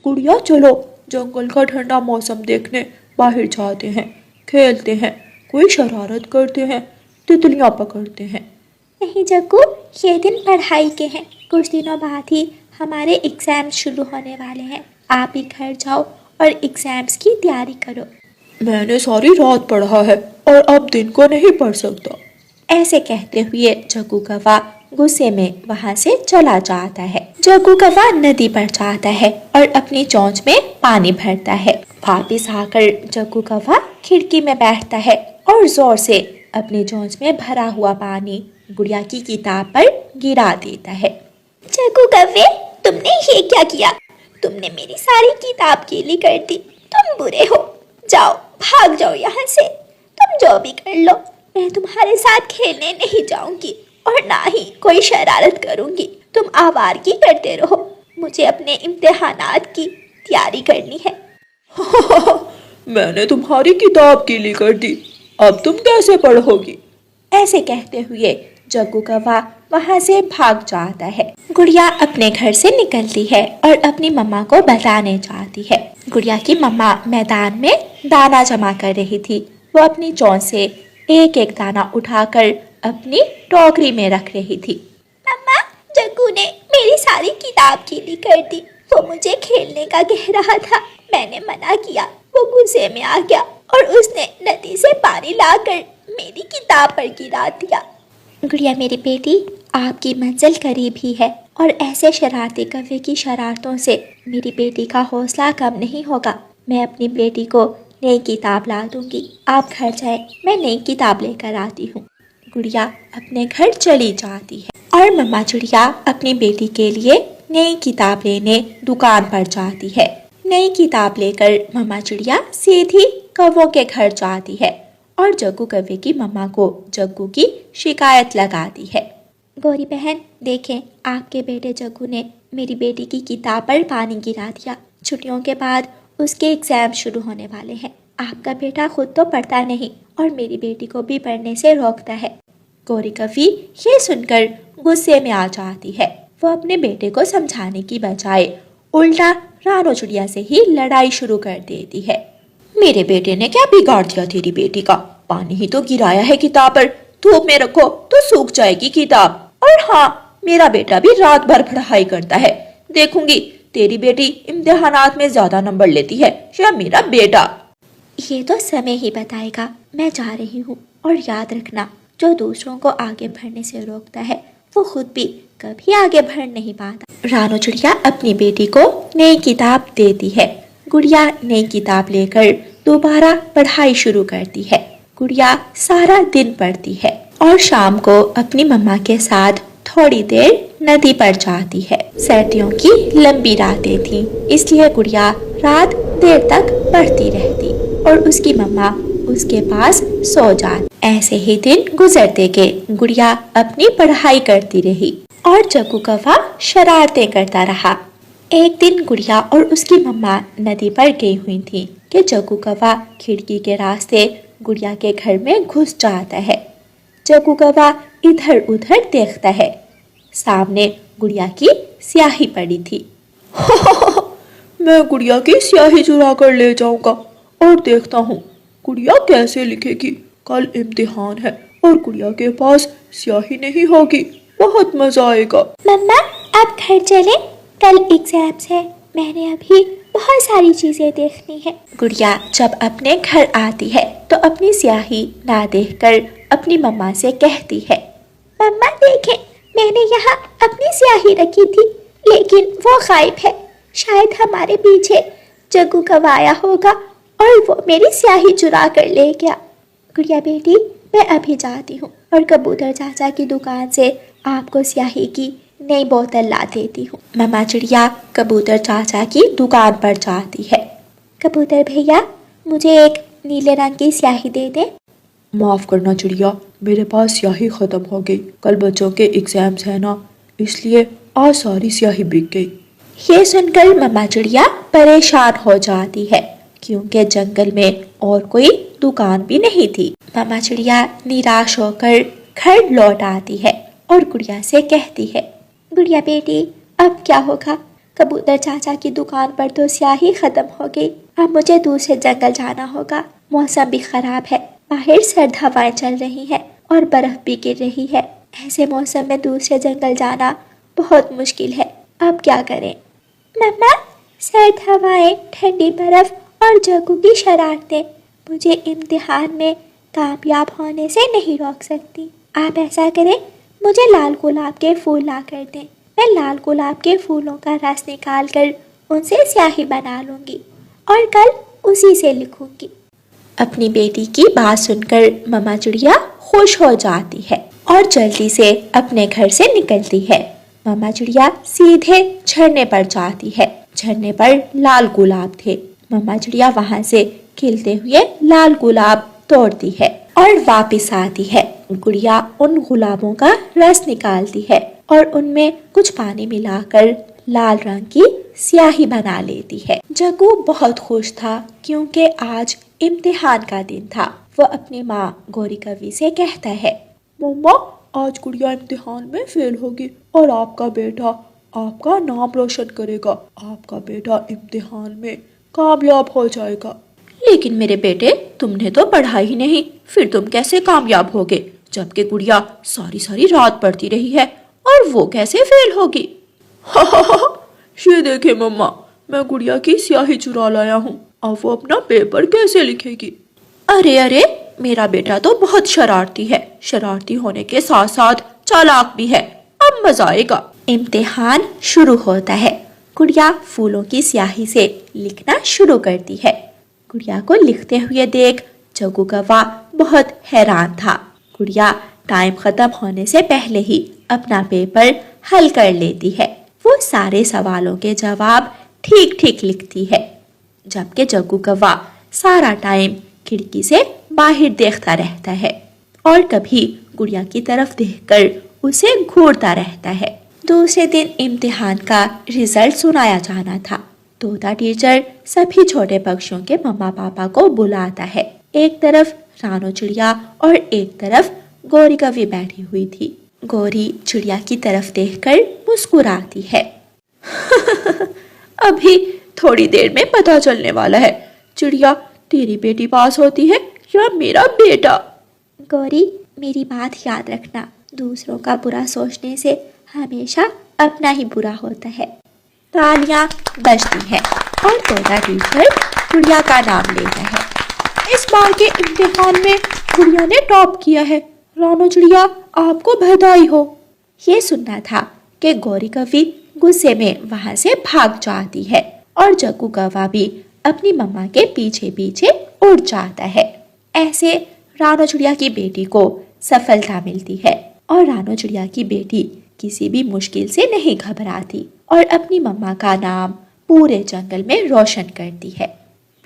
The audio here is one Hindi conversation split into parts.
गुड़िया चलो जंगल का ठंडा मौसम देखने बाहर जाते हैं, खेलते हैं, कोई शरारत करते हैं, तितलियां पकड़ते हैं। नहीं जग्गू, ये दिन पढ़ाई के हैं। कुछ दिनों बाद ही हमारे एग्जाम शुरू होने वाले हैं। आप ही घर जाओ और एग्जाम्स की तैयारी करो। मैंने सारी रात पढ़ा है और अब दिन को नहीं पढ़ सकता। ऐसे कहते हुए जग्गू कौवा गुस्से में वहाँ से चला जाता है। जग्गू कौवा नदी पर जाता है और अपनी चोंच में पानी भरता है। वापिस आकर जग्गू कौवा खिड़की में बैठता है और जोर से अपनी चोंच में भरा हुआ पानी गुड़िया की किताब पर गिरा देता है। जग्गू कौवे, तुमने ये क्या किया? तुमने मेरी सारी किताब गीली कर दी। तुम बुरे हो। जाओ, भाग जाओ यहाँ से। तुम जो भी कर लो, मैं तुम्हारे साथ खेलने नहीं जाऊंगी और ना ही कोई शरारत करूंगी। तुम आवारगी करते रहो। मुझे अपने इम्तिहानात की तैयारी करनी है। मैंने तुम्हारी किताब गीली कर दी, अब तुम कैसे पढ़ोगी? ऐसे कहते हुए जग्गू कौवा वहाँ से भाग जाता है। गुड़िया अपने घर से निकलती है और अपनी मम्मा को बताने जाती है। गुड़िया की मम्मा मैदान में दाना जमा कर रही थी। वो अपनी चोंच से एक एक दाना उठाकर अपनी टोकरी में रख रही थी। मम्मा, जग्गू ने मेरी सारी किताब गीली कर दी। वो मुझे खेलने का कह रहा था, मैंने मना किया। वो गुस्से में आ गया और उसने नदी से पानी लाकर मेरी किताब पर गिरा दिया। गुड़िया मेरी बेटी, आपकी मंजिल करीब ही है और ऐसे शरारती कौवे की शरारतों से मेरी बेटी का हौसला कम नहीं होगा। मैं अपनी बेटी को नई किताब ला दूंगी। आप घर जाए, मैं नई किताब लेकर आती हूँ। गुड़िया अपने घर चली जाती है और मम्मा चिड़िया अपनी बेटी के लिए नई किताब लेने दुकान पर जाती है। नई किताब लेकर मम्मा चिड़िया सीधी कौवों के घर जाती है और जग्गू कौवे की मम्मा को जग्गू की शिकायत लगाती है। गौरी बहन, देखें, आपके बेटे जग्गू ने मेरी बेटी की किताब पर पानी गिरा दिया। छुट्टियों के बाद उसके एग्जाम शुरू होने वाले हैं। आपका बेटा खुद तो पढ़ता नहीं और मेरी बेटी को भी पढ़ने से रोकता है। गौरी कौवी ये सुनकर गुस्से में आ जाती है। वो अपने बेटे को समझाने की बजाय उल्टा रानो चिड़िया से ही लड़ाई शुरू कर देती है। मेरे बेटे ने क्या बिगाड़ दिया तेरी बेटी का? पानी ही तो गिराया है किताब पर। धूप में रखो तो सूख जाएगी किताब। और हाँ, मेरा बेटा भी रात भर पढ़ाई करता है। देखूंगी तेरी बेटी इम्तिहानात में ज्यादा नंबर लेती है या मेरा बेटा। ये तो समय ही बताएगा। मैं जा रही हूँ और याद रखना, जो दूसरों को आगे बढ़ने से रोकता है वो खुद भी कभी आगे बढ़ नहीं पाता। रानो चिड़िया अपनी बेटी को नई किताब देती है। गुड़िया नई किताब लेकर दोबारा पढ़ाई शुरू करती है। गुड़िया सारा दिन पढ़ती है और शाम को अपनी मम्मा के साथ थोड़ी देर नदी पर जाती है। सर्दियों की लंबी रातें थीं, इसलिए गुड़िया रात देर तक पढ़ती रहती और उसकी मम्मा उसके पास सो जाती। ऐसे ही दिन गुजरते गए। गुड़िया अपनी पढ़ाई करती रही और जग्गू कौवा शरारतें करता रहा। एक दिन गुड़िया और उसकी मम्मा नदी पर गई हुई थी कि जग्गू कौवा खिड़की के रास्ते गुड़िया के घर में घुस जाता है। जग्गू कौवा इधर उधर देखता है। सामने गुड़िया की स्याही पड़ी थी। मैं गुड़िया की स्याही चुरा कर ले जाऊंगा और देखता हूँ गुड़िया कैसे लिखेगी। कल इम्तिहान है और गुड़िया के पास स्याही नहीं होगी। बहुत मजा आएगा। मम्मा, अब घर चले, कल एग्जाम्स है। मैंने अभी बहुत सारी चीजें देखनी है। गुड़िया जब अपने घर आती है तो अपनी स्याही ना देखकर अपनी मम्मा से कहती है, मम्मा देखें, मैंने यहाँ अपनी स्याही रखी थी लेकिन वो गायब है। शायद हमारे पीछे जग्गू कौवा आया होगा और वो मेरी स्याही चुरा कर ले गया। गुड़िया बेटी, मैं अभी जाती हूँ और कबूतर चाचा की दुकान से आपको स्याही की नई बोतल ला देती हूँ। मम्मा चिड़िया कबूतर चाचा की दुकान पर जाती है। कबूतर भैया, मुझे एक नीले रंग की स्याही दे दे। माफ करना चिड़िया, मेरे पास स्याही खत्म हो गई। कल बच्चों के एग्जाम्स है ना, इसलिए आज सारी स्याही बिक गई। ये सुनकर मम्मा चिड़िया परेशान हो जाती है क्योंकि जंगल में और कोई दुकान भी नहीं थी। मम्मा चिड़िया निराश होकर घर लौट आती है और गुड़िया से कहती है, गुड़िया बेटी, अब क्या होगा? कबूतर चाचा की दुकान पर तो स्याही खत्म हो गई। अब मुझे दूसरे जंगल जाना होगा। मौसम भी खराब है, बाहर सर्द हवाएं चल रही हैं और बर्फ भी गिर रही है। ऐसे मौसम में दूसरे जंगल जाना बहुत मुश्किल है। अब क्या करें? मम्मा, सर्द हवाएं, ठंडी बर्फ और जग्गू की शरारतें मुझे इम्तिहान में कामयाब होने से नहीं रोक सकती। आप ऐसा करें, मुझे लाल गुलाब के फूल ला कर दें। मैं लाल गुलाब के फूलों का रस निकाल कर उनसे स्याही बना लूंगी और कल उसी से लिखूंगी। अपनी बेटी की बात सुनकर मम्मा चिड़िया खुश हो जाती है और जल्दी से अपने घर से निकलती है। मम्मा चिड़िया सीधे झरने पर जाती है। झरने पर लाल गुलाब थे। मम्मा चिड़िया वहां से खिलते हुए लाल गुलाब तोड़ती है और वापस आती है। गुड़िया उन गुलाबों का रस निकालती है और उनमें कुछ पानी मिलाकर लाल रंग की स्याही बना लेती है। जग्गू बहुत खुश था क्योंकि आज इम्तिहान का दिन था। वो अपनी माँ गौरी कवि से कहता है, मम्मा, आज गुड़िया इम्तिहान में फेल होगी और आपका बेटा आपका नाम रोशन करेगा। आपका बेटा इम्तिहान में कामयाब हो जाएगा। लेकिन मेरे बेटे, तुमने तो पढ़ा ही नहीं, फिर तुम कैसे कामयाब होगे? जबकि गुड़िया सारी सारी रात पढ़ती रही है और वो कैसे फेल होगी? ये देखे मम्मा, मैं गुड़िया की स्याही चुरा लाया हूँ। अब वो अपना पेपर कैसे लिखेगी? अरे अरे, मेरा बेटा तो बहुत शरारती है। शरारती होने के साथ साथ चालाक भी है। अब मजा आएगा। इम्तिहान शुरू होता है। गुड़िया फूलों की स्याही से लिखना शुरू करती है। गुड़िया को लिखते हुए देख जग्गू कौवा बहुत हैरान था। गुड़िया टाइम खत्म होने से पहले ही अपना पेपर हल कर लेती है। वो सारे सवालों के जवाब ठीक ठीक लिखती है, जबकि जग्गू कौवा सारा टाइम खिड़की से बाहर देखता रहता है और कभी गुड़िया की तरफ देखकर उसे घूरता रहता है। दूसरे दिन इम्तिहान का रिजल्ट सुनाया जाना था। तोता टीचर सभी छोटे पक्षियों के मम्मा पापा को बुलाता है। एक तरफ रानो चिड़िया और एक तरफ गौरी कवि बैठी हुई थी। गौरी चिड़िया की तरफ देखकर मुस्कुराती है। अभी थोड़ी देर में पता चलने वाला है, चिड़िया तेरी बेटी पास होती है या मेरा बेटा। गौरी, मेरी बात याद रखना, दूसरों का बुरा सोचने से हमेशा अपना ही बुरा होता है। तालियां बजती हैं और तोता टीचर गुड़िया का नाम लेता है। इस बार के इम्तिहान में गुड़िया ने टॉप किया है। रानो चिड़िया, आपको बधाई हो। ये सुनना था कि गौरी कवि गुस्से में वहां से भाग जाती है और जग्गू कौवा भी अपनी मम्मा के पीछे पीछे उड़ जाता है। ऐसे रानो चिड़िया की बेटी को सफलता मिलती है और रानो चिड़िया की बेटी किसी भी मुश्किल से नहीं घबराती और अपनी मम्मा का नाम पूरे जंगल में रोशन करती है।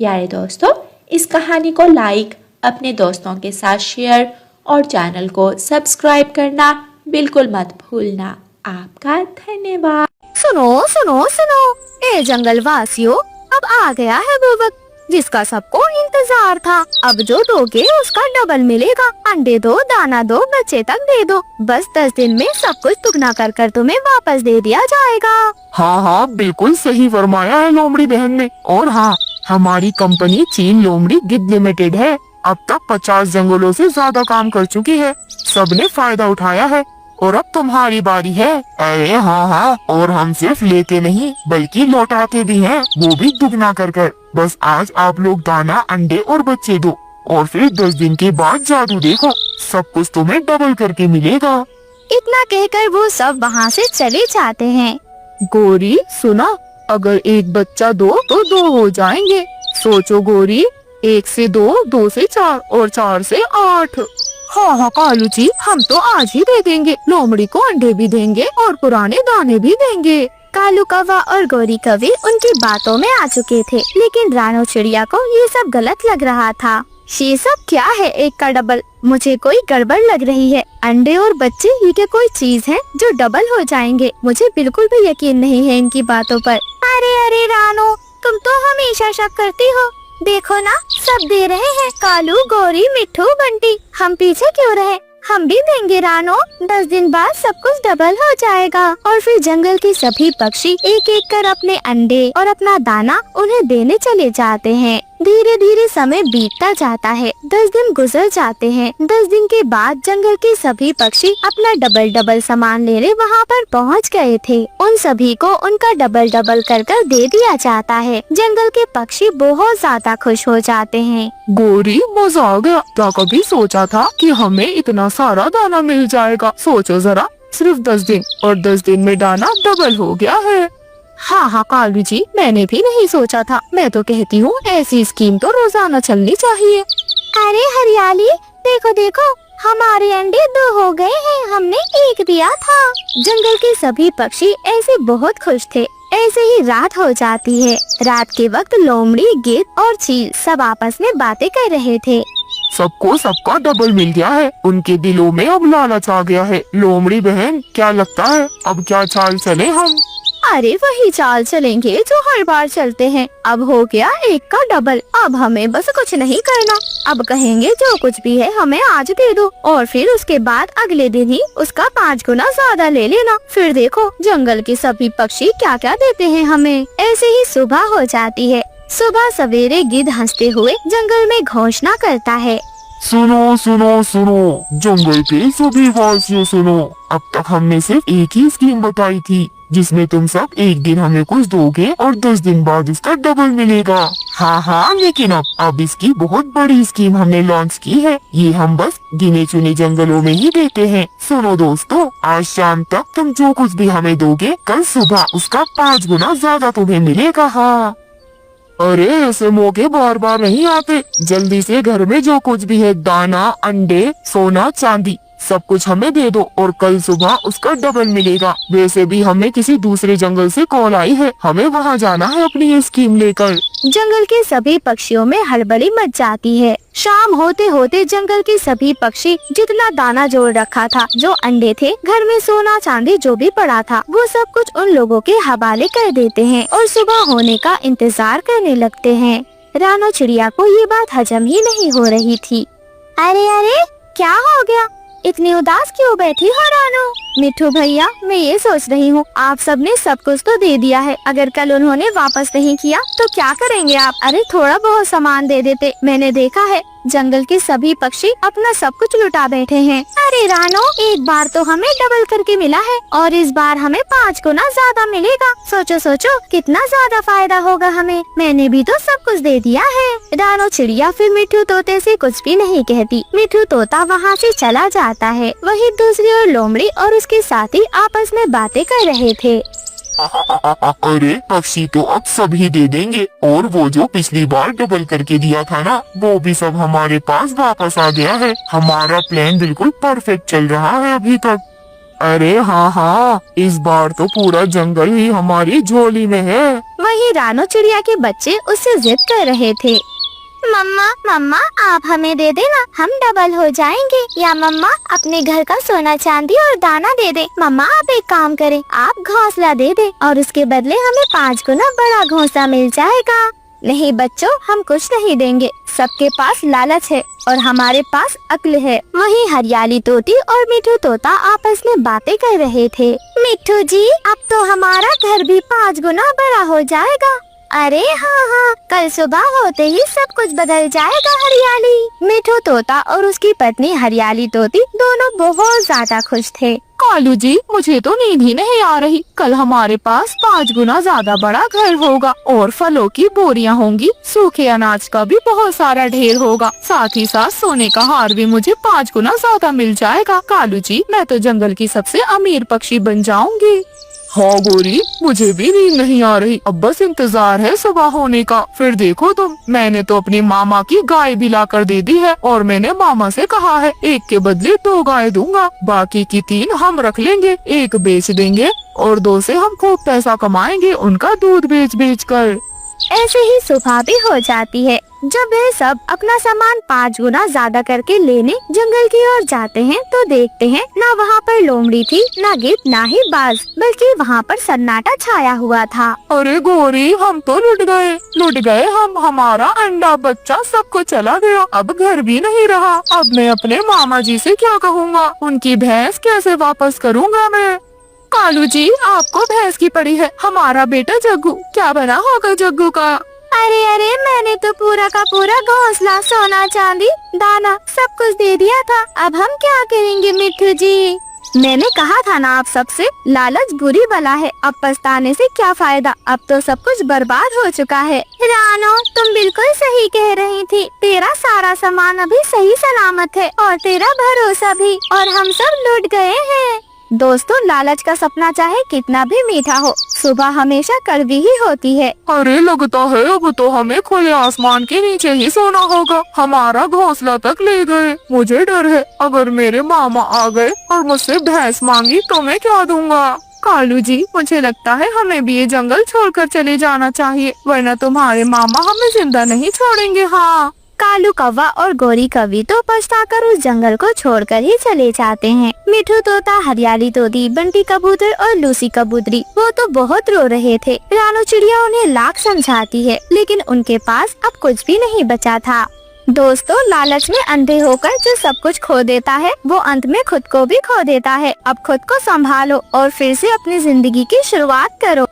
प्यारे दोस्तों, इस कहानी को लाइक, अपने दोस्तों के साथ शेयर और चैनल को सब्सक्राइब करना बिल्कुल मत भूलना। आपका धन्यवाद। सुनो सुनो सुनो, ए जंगल वासियों, अब आ गया है वो वक्त जिसका सबको इंतजार था। अब जो दोगे उसका डबल मिलेगा। अंडे दो, दाना दो, बच्चे तक दे दो। बस 10 दिन में सब कुछ दुगना कर कर तुम्हें वापस दे दिया जाएगा। हाँ हाँ, बिल्कुल सही फरमाया है लोमड़ी बहन ने। और हाँ, हमारी कंपनी चीन लोमड़ी गिद्ध लिमिटेड है। अब तक 50 जंगलों से ज्यादा काम कर चुकी है। सबने फायदा उठाया है और अब तुम्हारी बारी है। अरे हाँ हाँ, और हम सिर्फ लेते नहीं बल्कि लौटाते भी हैं, वो भी दुगना कर कर। बस आज आप लोग दाना, अंडे और बच्चे दो और फिर 10 दिन के बाद जादू देखो, सब कुछ तुम्हें डबल करके मिलेगा। इतना कहकर वो सब वहाँ से चले जाते हैं। गौरी सुना, अगर एक बच्चा दो तो 2 हो जाएंगे। सोचो गौरी, 1 से 2, 2 से 4 और 4 से 8। हाँ हाँ कालू जी, हम तो आज ही दे देंगे। लोमड़ी को अंडे भी देंगे और पुराने दाने भी देंगे। कालू कौवा और गौरी कवि उनकी बातों में आ चुके थे, लेकिन रानो चिड़िया को ये सब गलत लग रहा था। ये सब क्या है, एक का डबल? मुझे कोई गड़बड़ लग रही है। अंडे और बच्चे ये क्या कोई चीज है जो डबल हो जाएंगे? मुझे बिल्कुल भी यकीन नहीं है इनकी बातों पर। अरे अरे रानो, तुम तो हमेशा शक करती हो। देखो ना, सब दे रहे हैं, कालू, गौरी, मिट्ठू, बंटी। हम पीछे क्यों रहे? हम भी देंगे रानो। 10 दिन बाद सब कुछ डबल हो जाएगा। और फिर जंगल के सभी पक्षी एक एक कर अपने अंडे और अपना दाना उन्हें देने चले जाते हैं। धीरे धीरे समय बीतता जाता है। 10 दिन गुजर जाते हैं। 10 दिन के बाद जंगल के सभी पक्षी अपना डबल डबल सामान लेने वहाँ पर पहुँच गए थे। उन सभी को उनका डबल डबल कर दे दिया जाता है। जंगल के पक्षी बहुत ज्यादा खुश हो जाते हैं। गोरी, मजा आ गया। क्या कभी सोचा था कि हमें इतना सारा दाना मिल जाएगा? सोचो जरा, सिर्फ 10 दिन और 10 दिन में दाना डबल हो गया है। हाँ कालू जी, मैंने भी नहीं सोचा था। मैं तो कहती हूँ ऐसी स्कीम तो रोजाना चलनी चाहिए। अरे हरियाली, देखो देखो, हमारे अंडे 2 हो गए हैं। हमने 1 दिया था। जंगल के सभी पक्षी ऐसे बहुत खुश थे। ऐसे ही रात हो जाती है। रात के वक्त लोमड़ी, गिद्ध और चील सब आपस में बातें कर रहे थे। सबको सबका डबल मिल गया है। उनके दिलों में अब लालच आ गया है। लोमड़ी बहन, क्या लगता है अब क्या चाल चले हम? अरे वही चाल चलेंगे जो हर बार चलते हैं। अब हो गया 1 का डबल। अब हमें बस कुछ नहीं करना। अब कहेंगे जो कुछ भी है हमें आज दे दो, और फिर उसके बाद अगले दिन ही उसका 5 गुना ज्यादा ले लेना। फिर देखो जंगल के सभी पक्षी क्या क्या देते हैं हमें। ऐसे ही सुबह हो जाती है। सुबह सवेरे गिद्ध हंसते हुए जंगल में घोषणा करता है, सुनो सुनो सुनो, जंगल के सभी वासियों सुनो। अब तक हमने सिर्फ एक ही स्कीम बताई थी, जिसमें तुम सब एक दिन हमें कुछ दोगे और 10 दिन बाद उसका डबल मिलेगा। हाँ, लेकिन अब इसकी बहुत बड़ी स्कीम हमने लॉन्च की है। ये हम बस गिने चुने जंगलों में ही देते हैं। सुनो दोस्तों, आज शाम तक तुम जो कुछ भी हमें दोगे, कल सुबह उसका 5 गुना ज्यादा तुम्हें मिलेगा। हाँ, अरे ऐसे मौके बार बार नहीं आते। जल्दी से घर में जो कुछ भी है, दाना, अंडे, सोना, चांदी, सब कुछ हमें दे दो और कल सुबह उसका डबल मिलेगा। वैसे भी हमें किसी दूसरे जंगल से कॉल आई है। हमें वहाँ जाना है अपनी ये स्कीम लेकर। जंगल के सभी पक्षियों में हड़बड़ी मच जाती है। शाम होते होते जंगल के सभी पक्षी जितना दाना जोड़ रखा था, जो अंडे थे, घर में सोना चांदी जो भी पड़ा था, वो सब कुछ उन लोगों के हवाले कर देते हैं और सुबह होने का इंतजार करने लगते हैं। रानो चिड़िया को ये बात हजम ही नहीं हो रही थी। अरे क्या हो गया? इतनी उदास क्यों बैठी हो रानो? मिठू भैया, मैं ये सोच रही हूँ, आप सबने सब कुछ तो दे दिया है। अगर कल उन्होंने वापस नहीं किया तो क्या करेंगे आप? अरे थोड़ा बहुत सामान दे देते। मैंने देखा है जंगल के सभी पक्षी अपना सब कुछ लुटा बैठे हैं। अरे रानो, एक बार तो हमें डबल करके मिला है और इस बार हमें 5 गुना ज्यादा मिलेगा। सोचो कितना ज्यादा फायदा होगा हमें। मैंने भी तो सब कुछ दे दिया है। रानो चिड़िया फिर मिठू तोते से कुछ भी नहीं कहती। मिठू तोता वहाँ से चला जाता है। वही दूसरी ओर लोमड़ी और उसके साथी आपस में बातें कर रहे थे। अरे पक्षी तो अब सभी दे देंगे, और वो जो पिछली बार डबल करके दिया था ना, वो भी सब हमारे पास वापस आ गया है। हमारा प्लान बिल्कुल परफेक्ट चल रहा है अभी तक। अरे हाँ, इस बार तो पूरा जंगल ही हमारी झोली में है। वही रानो चिड़िया के बच्चे उससे जिद कर रहे थे। मम्मा आप हमें दे देना, हम डबल हो जाएंगे। या मम्मा अपने घर का सोना चांदी और दाना दे दे। मम्मा आप एक काम करें, आप घोंसला दे दे और उसके बदले हमें 5 गुना बड़ा घोंसला मिल जाएगा। नहीं बच्चों, हम कुछ नहीं देंगे। सबके पास लालच है और हमारे पास अक्ल है। वही हरियाली तोती और मिठू तोता आपस में बातें कर रहे थे। मिठू जी, अब तो हमारा घर भी 5 गुना बड़ा हो जाएगा। अरे हाँ, कल सुबह होते ही सब कुछ बदल जाएगा हरियाली। मिठू तोता और उसकी पत्नी हरियाली तोती दोनों बहुत ज्यादा खुश थे। कालू जी, मुझे तो नींद ही नहीं आ रही। कल हमारे पास 5 गुना ज्यादा बड़ा घर होगा और फलों की बोरियां होंगी। सूखे अनाज का भी बहुत सारा ढेर होगा। साथ ही साथ सोने का हार भी मुझे 5 गुना ज्यादा मिल जाएगा। कालू जी, मैं तो जंगल की सबसे अमीर पक्षी बन जाऊंगी। हाँ गोरी, मुझे भी नींद नहीं आ रही। अब बस इंतजार है सुबह होने का। फिर देखो तुम, मैंने तो अपनी मामा की गाय भी ला कर दे दी है और मैंने मामा से कहा है 1 के बदले 2 गाय दूंगा। बाकी की 3 हम रख लेंगे, 1 बेच देंगे और 2 से हम खूब पैसा कमाएंगे उनका दूध बेच कर। ऐसे ही सुबह भी हो जाती है। जब वे सब अपना सामान 5 गुना ज्यादा करके लेने जंगल की ओर जाते हैं तो देखते हैं ना वहाँ पर लोमड़ी थी, ना गिद्ध, ना ही बाज, बल्कि वहाँ पर सन्नाटा छाया हुआ था। अरे गौरी, हम तो लुट गए हम। हमारा अंडा बच्चा सब कुछ चला गया, अब घर भी नहीं रहा। अब मैं अपने मामा जी से क्या कहूँगा? उनकी भैंस कैसे वापस करूँगा मैं? कालू जी, आपको भैंस की पड़ी है। हमारा बेटा जग्गू, क्या बना होगा जग्गू का? अरे मैंने तो पूरा का पूरा घोंसला, सोना चांदी, दाना सब कुछ दे दिया था। अब हम क्या करेंगे मिट्ठू जी? मैंने कहा था ना आप सबसे, लालच बुरी बला है। अब पछताने से क्या फायदा, अब तो सब कुछ बर्बाद हो चुका है। रानो, तुम बिल्कुल सही कह रही थी। तेरा सारा सामान अभी सही सलामत है और तेरा भरोसा भी, और हम सब लूट गए हैं। दोस्तों, लालच का सपना चाहे कितना भी मीठा हो, सुबह हमेशा कड़वी ही होती है। अरे लगता है अब तो हमें खुले आसमान के नीचे ही सोना होगा। हमारा घोंसला तक ले गए। मुझे डर है, अगर मेरे मामा आ गए और मुझसे भैंस मांगी तो मैं क्या दूंगा? कालू जी, मुझे लगता है हमें भी ये जंगल छोड़कर चले जाना चाहिए, वरना तुम्हारे मामा हमें जिंदा नहीं छोड़ेंगे। हाँ, कालू कौवा और गोरी कौवी तो पछताकर उस जंगल को छोड़कर ही चले जाते हैं। मिठू तोता, हरियाली तोती, बंटी कबूतर और लूसी कबूतरी वो तो बहुत रो रहे थे। रानू चिड़िया उन्हें लाख समझाती है, लेकिन उनके पास अब कुछ भी नहीं बचा था। दोस्तों, लालच में अंधे होकर जो सब कुछ खो देता है, वो अंत में खुद को भी खो देता है। अब खुद को संभालो और फिर से अपनी जिंदगी की शुरुआत करो।